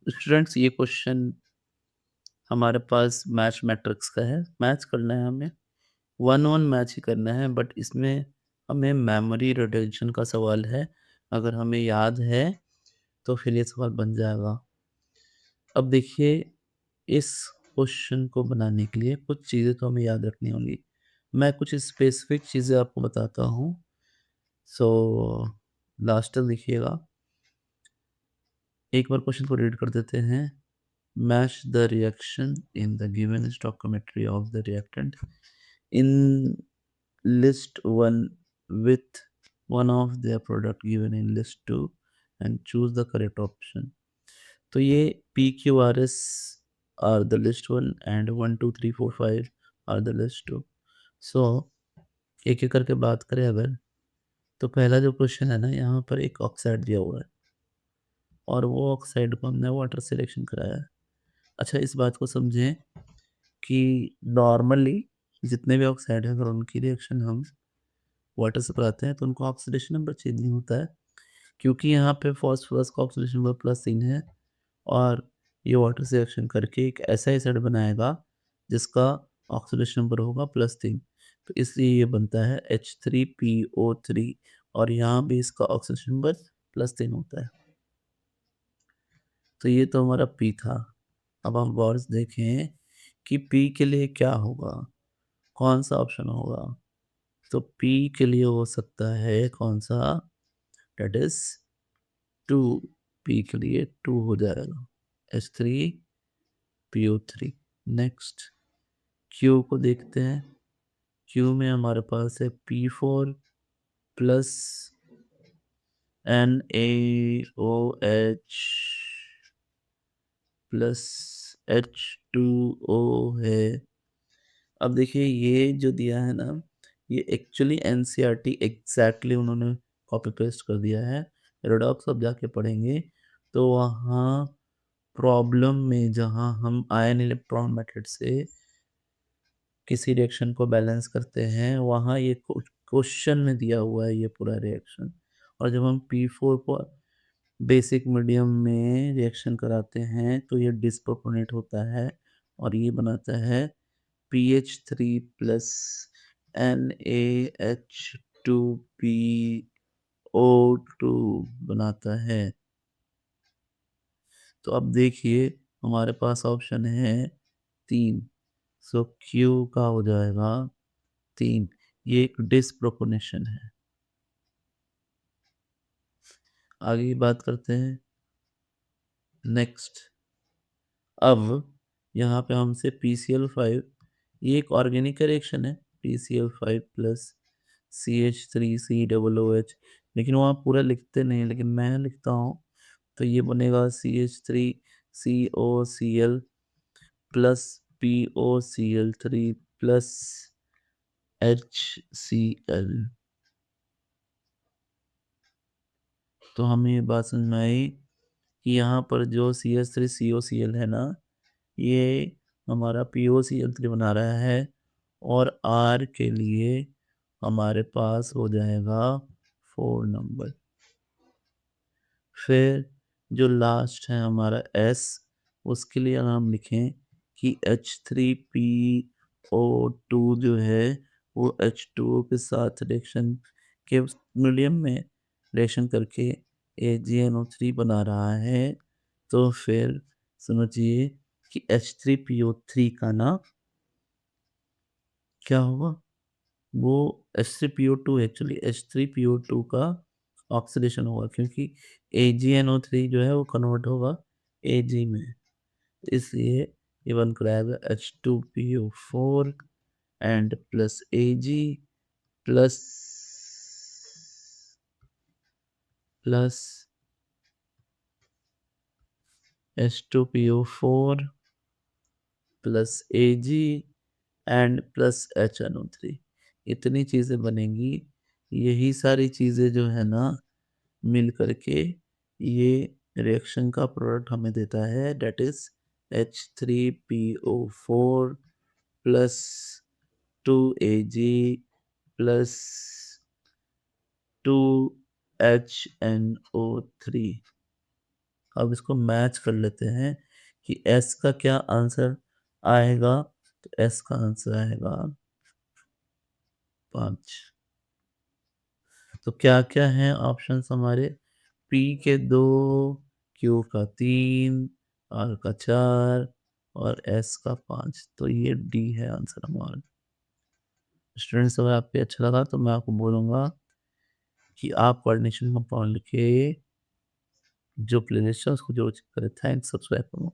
Students ये question हमारे पास match matrix का है। मैच करना है हमें, 1-1 मैच ही करना है बट इसमें हमें मेमोरी रिटेंशन का सवाल है। अगर हमें याद है तो फिर ये सवाल बन जाएगा। अब देखिए इस क्वेश्चन को बनाने के लिए कुछ चीज़ें तो हमें याद रखनी होंगी। मैं कुछ स्पेसिफिक चीज़ें आपको बताता हूँ। सो लास्ट तक देखिएगा। एक बार क्वेश्चन को रीड कर देते हैं। Match the reaction in the given stoichiometry of the reactant in list 1 with one of their product given in list 2 and choose the correct option. तो ये PQRS are the list 1 and 1 2 3 4 5 are the list 2. So एक एक करके बात करें अगर, तो पहला जो क्वेश्चन है ना, यहाँ पर एक ऑक्साइड दिया हुआ है और वो ऑक्साइड को हमने वाटर से रिएक्शन कराया है। अच्छा, इस बात को समझें कि नॉर्मली जितने भी ऑक्साइड हैं अगर उनकी रिएक्शन हम वाटर से कराते हैं तो उनको ऑक्सीडेशन नंबर चेंज नहीं होता है, क्योंकि यहाँ पे फॉस्फोरस का ऑक्सीडेशन नंबर +3 है और ये वाटर से रिएक्शन करके एक ऐसा एसिड बनाएगा जिसका ऑक्सीडेशन नंबर होगा +3। तो इसलिए ये बनता है H3PO3 और यहाँ भी इसका ऑक्सीडेशन नंबर +3 होता है। तो ये तो हमारा पी था। अब हम गौर से देखें कि पी के लिए क्या होगा, कौन सा ऑप्शन होगा। तो पी के लिए हो सकता है कौन सा, डेट इज 2। पी के लिए 2 हो जाएगा, H3PO3। नेक्स्ट क्यू को देखते हैं। क्यू में हमारे पास है P4 plus NaOH plus H2O है। अब देखिए ये जो दिया है ना, ये एक्चुअली एनसीईआरटी एग्जैक्टली उन्होंने कॉपी पेस्ट कर दिया है। रेडॉक्स अब जाके पढ़ेंगे तो वहाँ प्रॉब्लम में जहाँ हम आयन इलेक्ट्रॉन मेथड से किसी रिएक्शन को बैलेंस करते हैं, वहाँ ये क्वेश्चन में दिया हुआ है ये पूरा रिएक्शन। और जब हम P4 को बेसिक मीडियम में रिएक्शन कराते हैं तो ये डिस्प्रोपोर्शनेट होता है और ये बनाता है PH3 प्लस NaH2PO2 बनाता है। तो अब देखिए हमारे पास ऑप्शन है 3। सो क्यू का हो जाएगा 3। ये एक डिस्प्रोपोर्शनेशन है। आगे की बात करते हैं। नेक्स्ट, अब यहाँ पे हमसे PCl5, ये एक ऑर्गेनिक रिएक्शन है, PCl5 प्लस CH3COOH, लेकिन वहाँ पूरा लिखते नहीं, लेकिन मैं लिखता हूँ। तो ये बनेगा CH3COCl plus POCl3 plus HCl। तो हमें ये बात समझ में आई कि यहाँ पर जो CH3COCl है ना, ये हमारा POCl3 बना रहा है और R के लिए हमारे पास हो जाएगा 4 नंबर। फिर जो लास्ट है हमारा S, उसके लिए अगर हम लिखें कि H3PO2 जो है वो H2O के साथ रिएक्शन के मीडियम में रिएक्शन करके AgNO3 बना रहा है। तो फिर समझिए कि H3PO3 का ना क्या होगा, वो H3PO2 एक्चुअली H3PO2 का ऑक्सीडेशन होगा, क्योंकि AgNO3 जो है वो कन्वर्ट होगा Ag में। इसलिए ये बन कर आएगा H2PO4 and plus Ag plus plus H2PO4 plus Ag and plus HNO3। इतनी चीज़ें बनेंगी। यही सारी चीज़ें जो है ना मिल करके ये रिएक्शन का प्रोडक्ट हमें देता है, date is H3PO4 plus 2Ag plus 2HNO3। अब इसको मैच कर लेते हैं कि एस का क्या आंसर आएगा। तो एस का आंसर आएगा 5। तो क्या-क्या हैं ऑप्शंस हमारे? पी के 2, क्यू का 3, आर का 4 और एस का 5। तो ये डी है आंसर हमारा। स्टूडेंट्स, अगर आपको अच्छा लगा तो मैं आपको बोलूँगा कि आप कोऑर्डिनेशन कंपाउंड के जो प्लेलिस्ट है उसको ज़रूर चेक करें। थैंक्स, सब्सक्राइब करो।